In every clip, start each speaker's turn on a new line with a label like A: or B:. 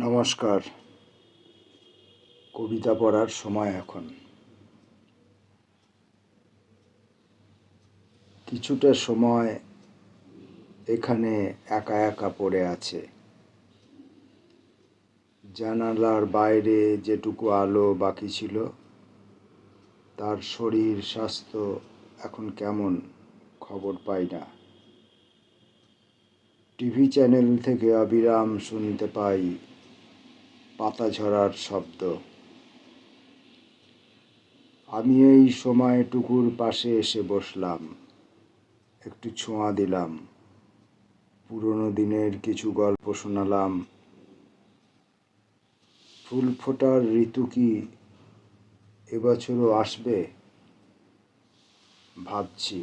A: নমস্কার। কবিতা পড়ার সময় এখন। কিছুটা সময় এখানে একা একা পড়ে আছে। জানালার বাইরে যেটুকু আলো বাকি ছিল, তার শরীর স্বাস্থ্য এখন কেমন খবর পাই না। টিভি চ্যানেল থেকে অবিরাম শুনতে পাই পাতা ঝরার শব্দ। আমি এই সময়টুকুর পাশে এসে বসলাম, একটু ছোঁয়া দিলাম, পুরনো দিনের কিছু গল্প শোনালাম। ফুল ফোটার ঋতু কি এবছরও আসবে ভাবছি।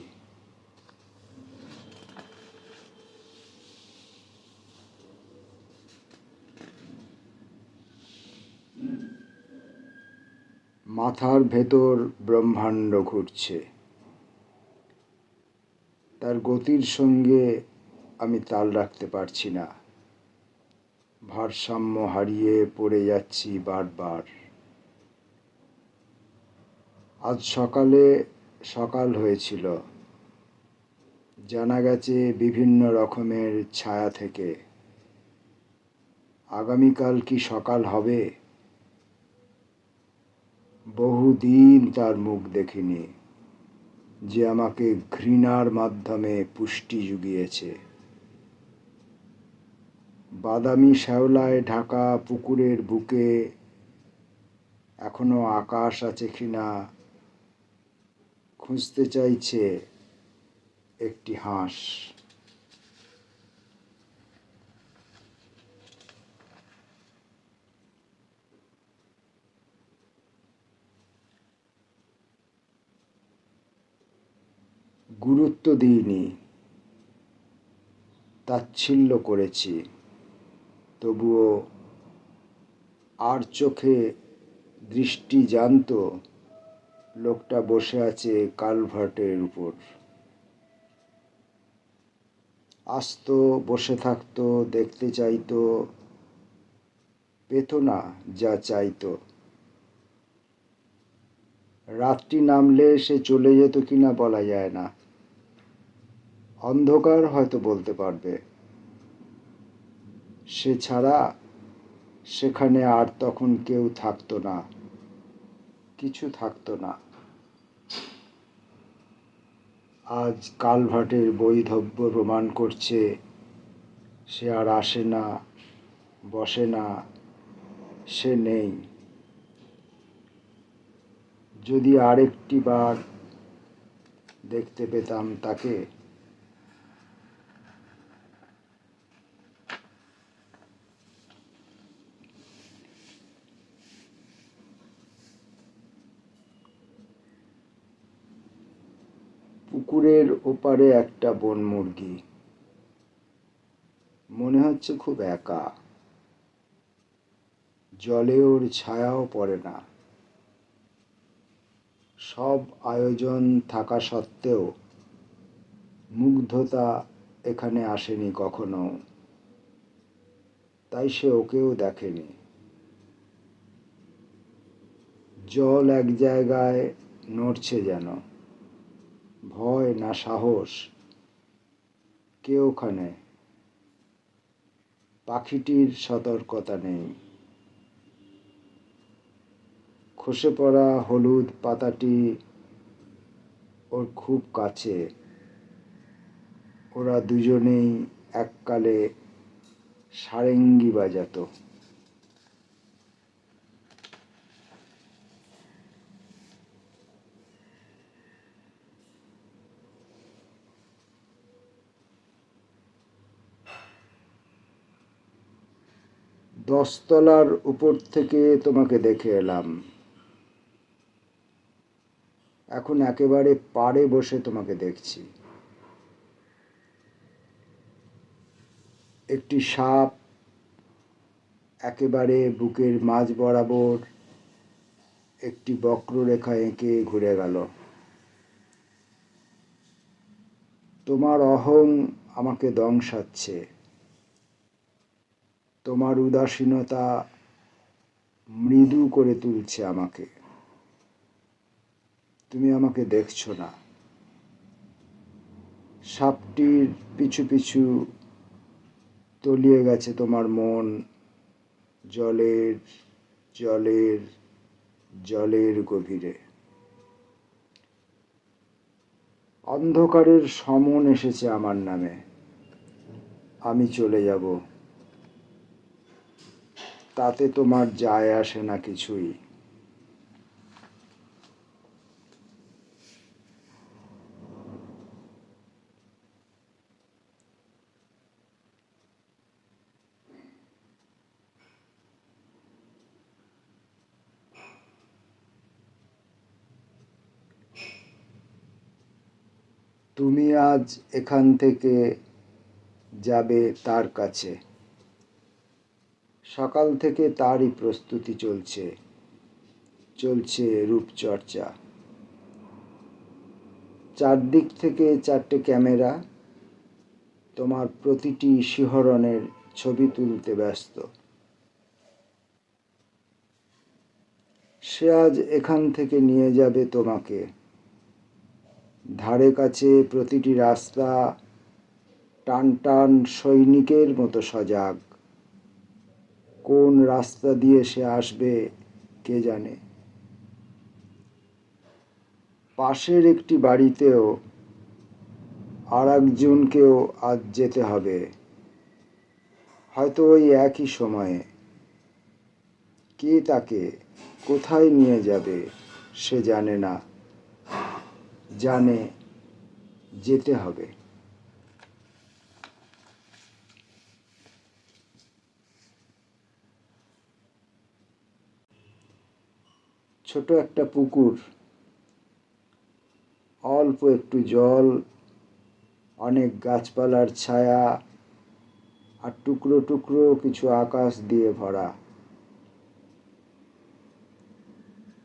A: মাথার ভেতর ব্রহ্মাণ্ড ঘুরছে, তার গতির সঙ্গে আমি তাল রাখতে পারছি না। ভারসাম্য হারিয়ে পড়ে যাচ্ছি বারবার। আজ সকালে সকাল হয়েছিল, জানা গেছে বিভিন্ন রকমের ছায়া থেকে। আগামীকাল কি সকাল হবে? বহুদিন তার মুখ দেখিনি, যে আমাকে ঘৃণার মাধ্যমে পুষ্টি জুগিয়েছে। বাদামি শ্যাওলায় ঢাকা পুকুরের বুকে এখনো আকাশ আছে কিনা খুঁজতে চাইছে একটি হাঁস। গুরুত্ব দিইনি, তাচ্ছিল্য করেছি, তবুও আর চোখে দৃষ্টি জানত লোকটা বসে আছে কালভার্টের উপর। আসতো, বসে থাকতো, দেখতে চাইতো, পেত না যা চাইতো। রাত্রি নামলে সে চলে যেত কিনা বলা যায় না। অন্ধকার হয়তো বলতে পারবে। সে ছাড়া সেখানে আর তখন কেউ থাকতো না, কিছু থাকতো না। আজ কালভার্টের বৈধব্য প্রমাণ করছে সে আর আসে না, বসে না, সে নেই। যদি আরেকটি বার দেখতে পেতাম তাকে। পুকুরের ওপারে একটা বনমুরগি, মনে হচ্ছে খুব একা। জলে ওর ছায়াও পড়ে না। সব আয়োজন থাকা সত্ত্বেও মুগ্ধতা এখানে আসেনি কখনো, তাই সে ওকেও দেখেনি। জল এক জায়গায় নড়ছে যেন। ভয় না সাহস? কে ওখানে? পাখিটির সতর্কতা নেই। খসে পড়া হলুদ পাতাটি ওর খুব কাছে। ওরা দুজনেই এককালে সারেঙ্গি বাজাতো। দশতলার উপর থেকে তোমাকে দেখে এলাম, এখন একেবারে পাড়ে বসে তোমাকে দেখছি। একটি সাপ একেবারে বুকের মাঝ বরাবর একটি বক্ররেখা এঁকে ঘুরে গেল। তোমার অহং আমাকে দংশাচ্ছে। তোমার উদাসীনতা মৃদু করে তুলছে আমাকে। তুমি আমাকে দেখছো না। সাপটির পিছু পিছু তলিয়ে গেছে তোমার মন জলের জলের জলের গভীরে। অন্ধকারের সমন এসেছে আমার নামে। আমি চলে যাব, তাতে তোমার যায় আসে না কিছুই। তুমি আজ এখান থেকে যাবে তার কাছে। সকাল থেকে তারই প্রস্তুতি চলছে, চলছে রূপচর্চা। চারদিক থেকে চারটে ক্যামেরা তোমার প্রতিটি শিহরণের ছবি তুলতে ব্যস্ত। সে আজ এখান থেকে নিয়ে যাবে তোমাকে। ধারে কাছে প্রতিটি রাস্তা টান টান সৈনিকের মতো সজাগ। কোন রাস্তা দিয়ে সে আসবে কে জানে। পাশের একটি বাড়িতেও আর একজনকেও আজ যেতে হবে, হয়তো ওই একই সময়ে। কে তাকে কোথায় নিয়ে যাবে সে জানে না, জানে যেতে হবে। ছোট একটা পুকুর, অল্প একটু জল, অনেক গাছপালার ছায়া, আর টুকরো টুকরো কিছু আকাশ দিয়ে ভরা।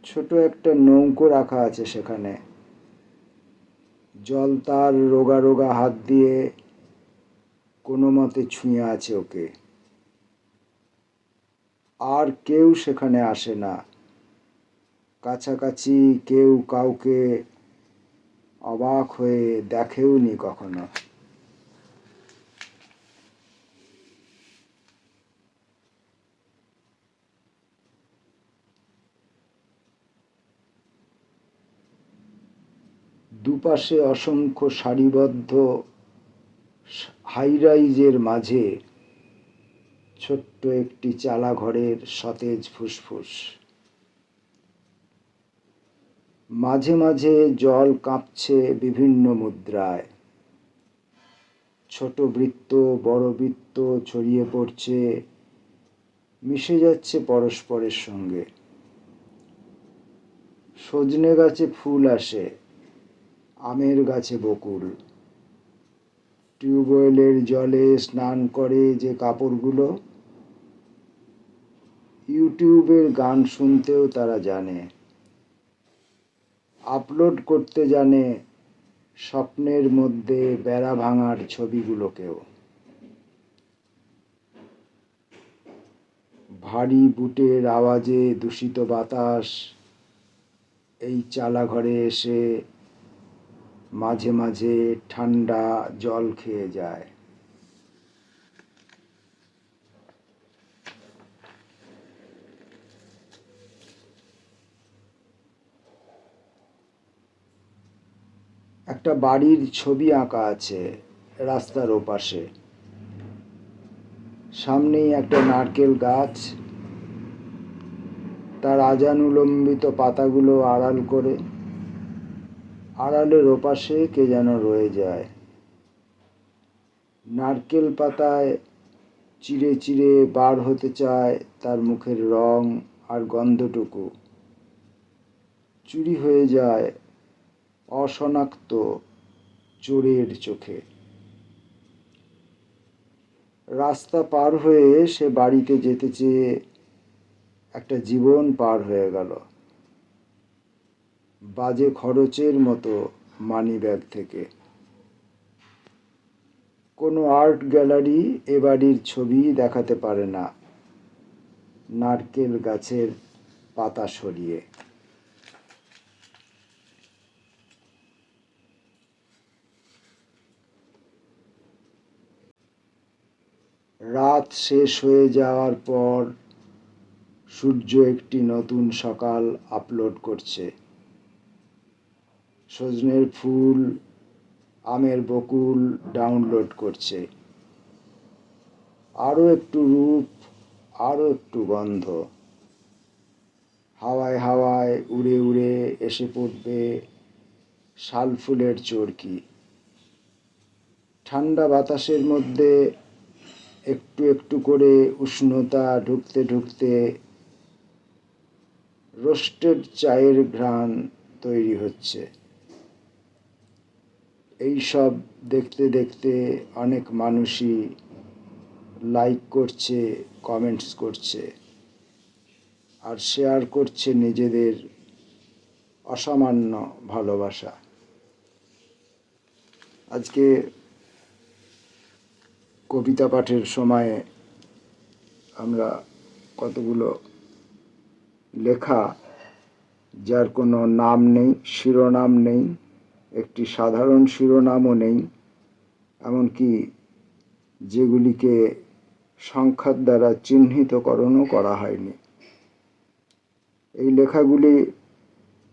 A: ছোট একটা নৌকো রাখা আছে সেখানে। জল তার রোগা রোগা হাত দিয়ে কোনো মতে ছুঁয়ে আছে ওকে। আর কেউ সেখানে আসে না, কাছাকাছি কেউ কাউকে অবাক হয়ে দেখেও নি কখনো। দুপাশে অসংখ্য সারিবদ্ধ হাইরাইজের মাঝে ছোট্ট একটি চালা ঘরের সতেজ ফুসফুস। মাঝে মাঝে জল কাঁপছে বিভিন্ন মুদ্রায়। ছোট বৃত্ত বড় বৃত্ত ছড়িয়ে পড়ছে, মিশে যাচ্ছে পরস্পরের সঙ্গে। সজনে গাছে ফুল আসে, আমের গাছে বকুল। টিউবওয়েলের জলে স্নান করে যে কাপড়গুলো, ইউটিউবের গান শুনতেও তারা জানে। আপলোড করতে জানে স্বপ্নের মধ্যে বেড়া ভাঙার ছবিগুলোকেও। ভারী বুটের আওয়াজে দূষিত বাতাস এই চালা ঘরে এসে মাঝে মাঝে ঠান্ডা জল খেয়ে যায়। একটা বাড়ির ছবি আঁকা আছে রাস্তার ওপাশে। সামনেই একটা নারকেল গাছ, তার আজানুলম্বিত পাতাগুলো আড়াল করে। আড়ালের ওপাশে কে যেন রয়ে যায়। নারকেল পাতায় চিরে চিরে বার হতে চায় তার মুখের রং আর গন্ধটুকু। চুরি হয়ে যায় অশনাক্ত চোরের চোখে। রাস্তা পার হয়ে সে বাড়িতে যেতে চেয়ে একটা জীবন পার হয়ে গেল, বাজে খরচের মতো মানিব্যাগ থেকে। কোনো আর্ট গ্যালারি এ বাড়ির ছবি দেখাতে পারে না নারকেল গাছের পাতা সরিয়ে। রাত শেষ হয়ে যাওয়ার পর সূর্য একটি নতুন সকাল আপলোড করছে। সজনের ফুল, আমের বকুল ডাউনলোড করছে। আরও একটু রূপ, আরও একটু গন্ধ। হাওয়ায় হাওয়ায় উড়ে উড়ে এসে পড়বে শাল ফুলের চরকি। ঠান্ডা বাতাসের মধ্যে একটু একটু করে উষ্ণতা ঢুকতে ঢুকতে রোস্টেড চায়ের ঘ্রাণ তৈরি হচ্ছে। এই সব দেখতে দেখতে অনেক মানুষই লাইক করছে, কমেন্টস করছে আর শেয়ার করছে নিজেদের অসামান্য ভালোবাসা। আজকে কবিতা পাঠের সময়ে আমরা কতগুলো লেখা যার কোনো নাম নেই, শিরোনাম নেই, একটি সাধারণ শিরোনামও নেই, এমনকি যেগুলিকে সংখ্যার দ্বারা চিহ্নিতকরণও করা হয়নি, এই লেখাগুলি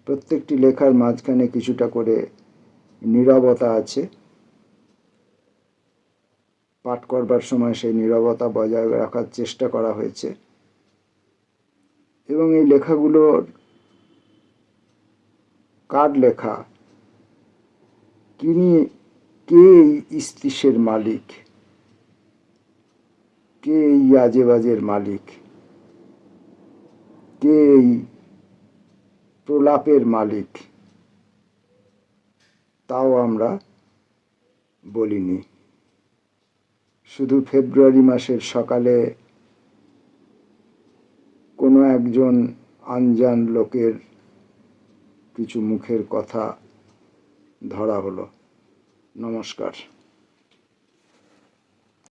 A: প্রত্যেকটি লেখার মাঝখানে কিছুটা করে নীরবতা আছে। পাঠ করবার সময় সেই নীরবতা বজায় রাখার চেষ্টা করা হয়েছে এবং এই লেখাগুলোর কার লেখা, কে এই ইস্তিসের মালিক, কে এই আজেবাজের মালিক, কে এই প্রলাপের মালিক, তাও আমরা বলিনি। শুধু ফেব্রুয়ারি মাসের সকালে কোনো একজন আনজান লোকের কিছু মুখের কথা ধরা হলো। নমস্কার।